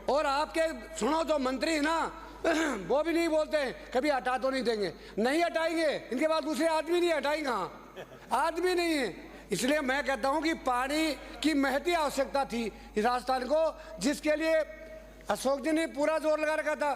और आपके सुनो तो मंत्री ना वो भी नहीं बोलते हैं कभी हटा तो नहीं देंगे, नहीं हटाएंगे, इनके बाद दूसरे आदमी नहीं हटाएंगे, हाँ आदमी नहीं है। इसलिए मैं कहता हूं कि पानी की महती आवश्यकता थी इस राजस्थान को, जिसके लिए अशोक जी ने पूरा जोर लगा रखा था,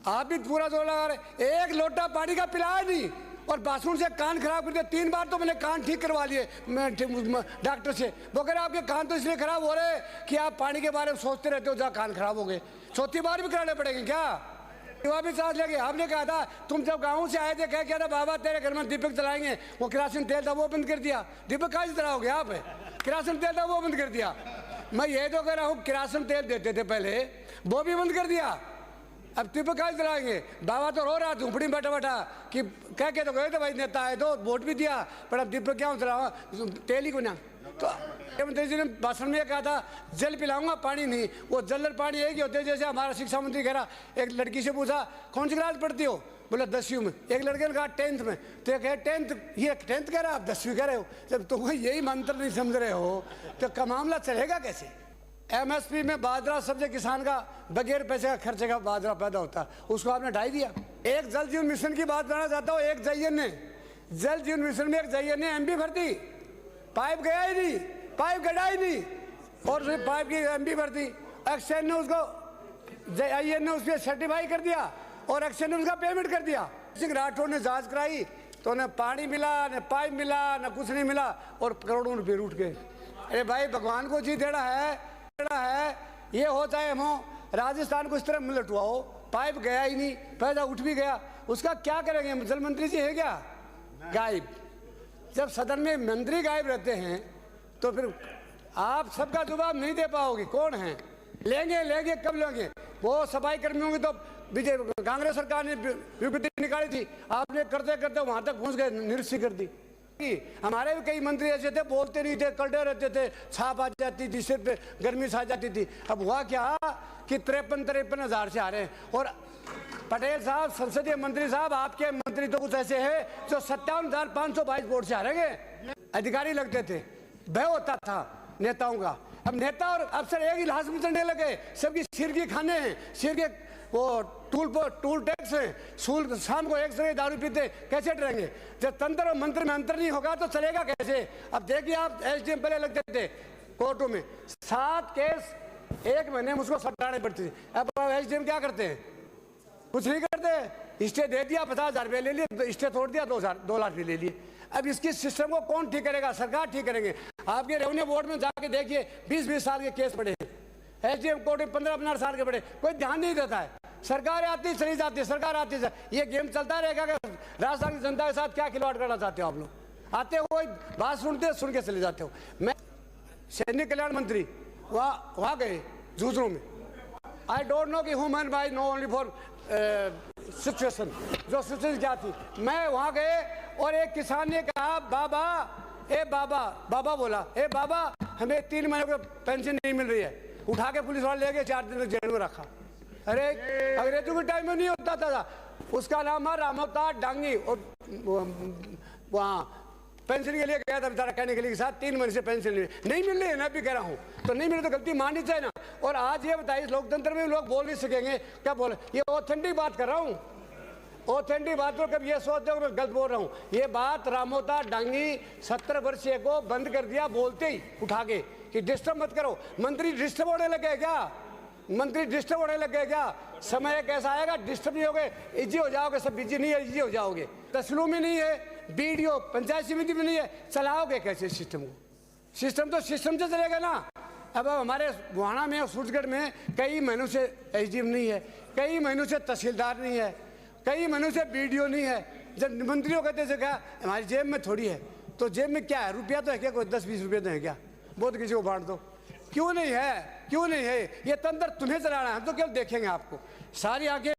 आप भी पूरा जोर लगा रहे। एक लोटा पानी का पिलाया नहीं और बाथरूम से कान खराब कर दिया। 3 बार तो मैंने कान ठीक करवा लिए डॉक्टर से, वो कह रहे आपके कान तो इसलिए खराब हो रहे कि आप पानी के बारे में सोचते रहते हो, जहाँ कान खराब हो गए। 4थी बार भी कराने पड़ेंगे क्या? वह भी सांस लेंगे। आपने कहा था, तुम जब गाँव से आए थे कह क्या था, बाबा तेरे घर में दीपक जलाएंगे, वो किरासन तेल था वो बंद कर दिया। दीपक कहाँ से जलाओगे आप? किरासन तेल था वो बंद कर दिया। मैं ये तो कह रहा हूँ किरासन तेल देते थे पहले, वो भी बंद कर दिया, अब दीपक कहाँ जलाएंगे? बाबा तो रो रहा झूपड़ी में बैठा बैठा कि कह के तो गए थे भाई नेता आए तो वोट भी दिया, पर अब दीपक क्या जलाओ, तेल ही को ना। तो मुख्यमंत्री जी ने भाषण में कहा था जल पिलाऊंगा पानी नहीं, वो जल और पानी एक ही होते। जैसे हमारा शिक्षा मंत्री कह रहा, एक लड़की से पूछा कौन सी क्लास पढ़ती हो, बोला 10वीं में। एक लड़के ने कहा 10th में, तो ये कहे 10th, ये 10th कह रहा आप 10वीं कह रहे हो। जब तुम यही मंत्र नहीं समझ रहे हो तो मामला चलेगा कैसे? MSP में बाजरा सबसे किसान का बगैर पैसे का खर्चे का बाजरा पैदा होता है, उसको आपने ढाई दिया। एक जल जीवन मिशन की बात करना चाहता हूँ। एक जयन ने जल जीवन मिशन में एक जयन ने MB भर दी, पाइप गया ही नहीं, पाइप गड़ा ही नहीं, और पाइप की MB भर दी। एक्शन ने उसको IN ने उसके सर्टिफाई कर दिया और एक्शन ने उसका पेमेंट कर दिया। सिंह राठौर ने जांच कराई तो न पानी मिला, न पाइप मिला, न कुछ नहीं मिला और करोड़ों रुपये लूट गए। अरे भाई भगवान को जी देना है ये हो चाहे हम हो, राजस्थान को इस तरह लटवाओ, पाइप गया ही नहीं, पैसा उठ भी गया, उसका क्या करेंगे? जल मंत्री जी है क्या गायब? जब सदन में मंत्री गायब रहते हैं तो फिर आप सबका जवाब नहीं दे पाओगे। कौन है? लेंगे कब लेंगे? वो सफाई कर्मियों की तो कांग्रेस सरकार ने विपत्ति निकाली थी, आपने करते करते वहां तक पहुंच गए, निरस्त कर दी। हमारे भी कई मंत्री ऐसे थे, बोलते नहीं थे, कलटे रहते थे, छाप आ जाती थी, सिर पे गर्मी सा जाती थी। अब हुआ क्या कि 53 हजार से आ रहे हैं। और पटेल साहब, संसदीय मंत्री साहब, आपके मंत्री तो कुछ ऐसे हैं जो 57,522 वोट से हारेंगे। अधिकारी लगते थे, भय होता था नेताओं का। अब नेता और अफसर एक ही लाश में चढ़ने लगे, सबकी सिर की खाने हैं, सिर के वो टूल टैक्स है, शाम को एक से दारू पीते, कैसे डरेंगे? जब तंत्र और मंत्र में अंतर नहीं होगा तो चलेगा कैसे? अब देखिए आप SDM पहले लगते थे कोर्टों में, 7 केस 1 महीने में उसको सटाने पड़ती थी। अब SDM क्या करते हैं? कुछ नहीं करते, स्टे दे दिया, 50,000 रुपये ले लिए, स्टे तोड़ दिया, 2 लाख भी ले लिए। अब इसकी सिस्टम को कौन ठीक करेगा? सरकार ठीक करेंगे। आपके रेवेन्यू बोर्ड में जाके देखिए 20-20 साल के केस पड़े हैं, SDM कोर्ट में 15-15 साल के पड़े, कोई ध्यान नहीं देता है। सरकार आती चली जाती है, सरकार आती है, ये गेम चलता रहेगा कि राजस्थान की जनता के साथ क्या खिलवाड़ करना चाहते हो आप लोग? आते हो बात सुन के चले जाते हो। मैं सैनिक कल्याण मंत्री वहाँ गए झुंझुनू में, आई डोंट नो कि human by no only for situation, जो सिचुएशन क्या थी। मैं वहाँ गए और एक किसान ने कहा बाबा, ए बाबा, बाबा बोला, ए बाबा हमें 3 महीने को पेंशन नहीं मिल रही है। उठा के पुलिस वाले ले गए, 4 दिन तक जेल में रखा। अरे अंग्रेजों के टाइम में नहीं होता था। उसका नाम है रामोता डांगी, और वहाँ पेंशन के लिए गया था बेचारा कहने के लिए, साथ 3 महीने से पेंशन नहीं मिल रही है। मैं भी कह रहा हूँ तो नहीं मिले तो गलती माननी चाहिए ना। और आज ये बताइए, लोकतंत्र में लोग बोल नहीं सकेंगे, क्या बोले? ये ऑथेंटिक बात कर रहा हूँ, ऑथेंटिक बात को कभी ये सोचते हो मैं गलत बोल रहा हूँ। ये बात रामोता डांगी 70 वर्षीय को बंद कर दिया बोलते ही उठा के कि डिस्टर्ब मत करो। मंत्री डिस्टर्ब होने लगे क्या? मंत्री डिस्टर्ब होने लगे क्या? समय कैसा आएगा डिस्टर्ब नहीं होगे, इजी हो जाओगे, सब बिजी नहीं है, इजी हो जाओगे। तहसीलों में नहीं है, BDO पंचायत समिति में नहीं है, चलाओगे कैसे सिस्टम को? सिस्टम तो सिस्टम से चलेगा ना। अब हमारे बुहाना में और सूरजगढ़ में कई महीनों से SDM नहीं है, कई महीनों से तहसीलदार नहीं है, कई महीनों से BDO नहीं है। जब मंत्रियों कहते थे क्या हमारी जेब में थोड़ी है, तो जेब में क्या है? रुपया तो है क्या? कोई 10-20 रुपये तो है क्या? बहुत किसी को बांट दो। क्यों नहीं है? क्यों नहीं है? ये तंत्र तुम्हें चलाना है, हम तो केवल देखेंगे आपको। सारी आंखें